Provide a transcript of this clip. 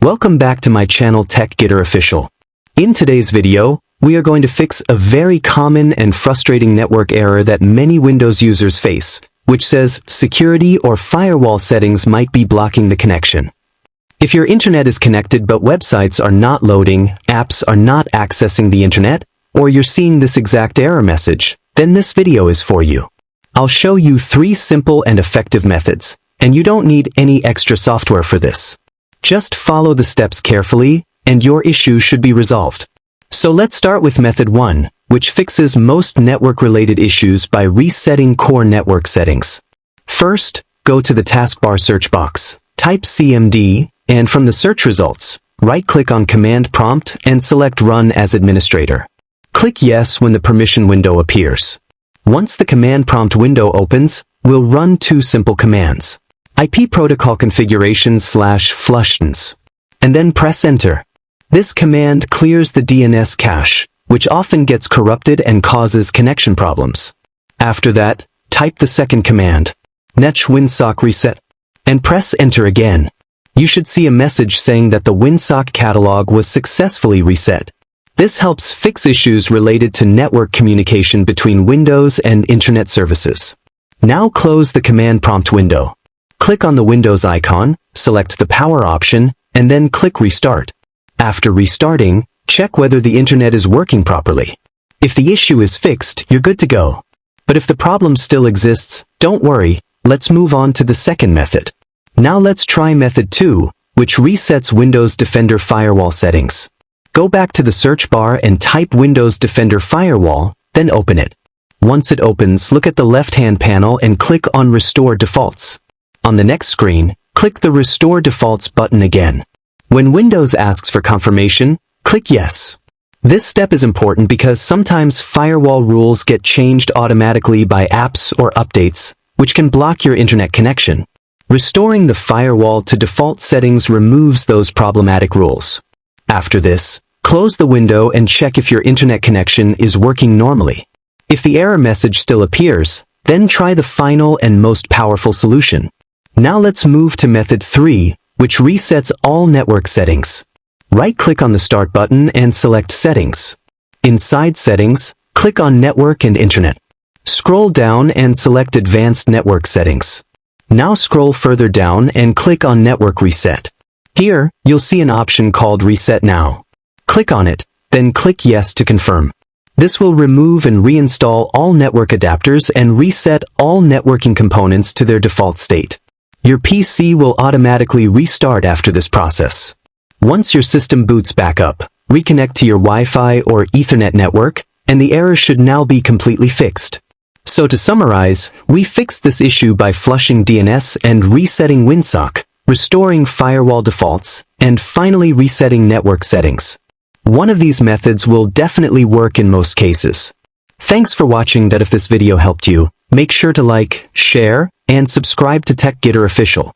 Welcome back to my channel TechGetter Official. In today's video, we are going to fix a very common and frustrating network error that many Windows users face, which says security or firewall settings might be blocking the connection. If your internet is connected but websites are not loading, apps are not accessing the internet, or you're seeing this exact error message, then this video is for you. I'll show you 3 simple and effective methods, and you don't need any extra software for this. Just follow the steps carefully, and your issue should be resolved. So let's start with method 1, which fixes most network-related issues by resetting core network settings. First, go to the taskbar search box, type CMD, and from the search results, right-click on Command Prompt and select Run as Administrator. Click Yes when the permission window appears. Once the command prompt window opens, we'll run 2 simple commands. IP protocol configuration /flushtens, and then press Enter. This command clears the DNS cache, which often gets corrupted and causes connection problems. After that, type the second command, netsh winsock reset, and press Enter again. You should see a message saying that the winsock catalog was successfully reset. This helps fix issues related to network communication between Windows and Internet services. Now close the command prompt window. Click on the Windows icon, select the power option, and then click Restart. After restarting, check whether the internet is working properly. If the issue is fixed, you're good to go. But if the problem still exists, don't worry, let's move on to the second method. Now let's try method 2, which resets Windows Defender Firewall settings. Go back to the search bar and type Windows Defender Firewall, then open it. Once it opens, look at the left-hand panel and click on Restore Defaults. On the next screen, click the Restore Defaults button again. When Windows asks for confirmation, click Yes. This step is important because sometimes firewall rules get changed automatically by apps or updates, which can block your internet connection. Restoring the firewall to default settings removes those problematic rules. After this, close the window and check if your internet connection is working normally. If the error message still appears, then try the final and most powerful solution. Now let's move to method 3, which resets all network settings. Right-click on the Start button and select Settings. Inside Settings, click on Network and Internet. Scroll down and select Advanced Network Settings. Now scroll further down and click on Network Reset. Here, you'll see an option called Reset Now. Click on it, then click Yes to confirm. This will remove and reinstall all network adapters and reset all networking components to their default state. Your PC will automatically restart after this process. Once your system boots back up, reconnect to your Wi-Fi or Ethernet network, and the error should now be completely fixed. So to summarize, we fixed this issue by flushing DNS and resetting winsock, restoring firewall defaults, and finally resetting network settings. One of these methods will definitely work in most cases. Thanks for watching. If this video helped you, make sure to like, share, and subscribe to TechGetter Official.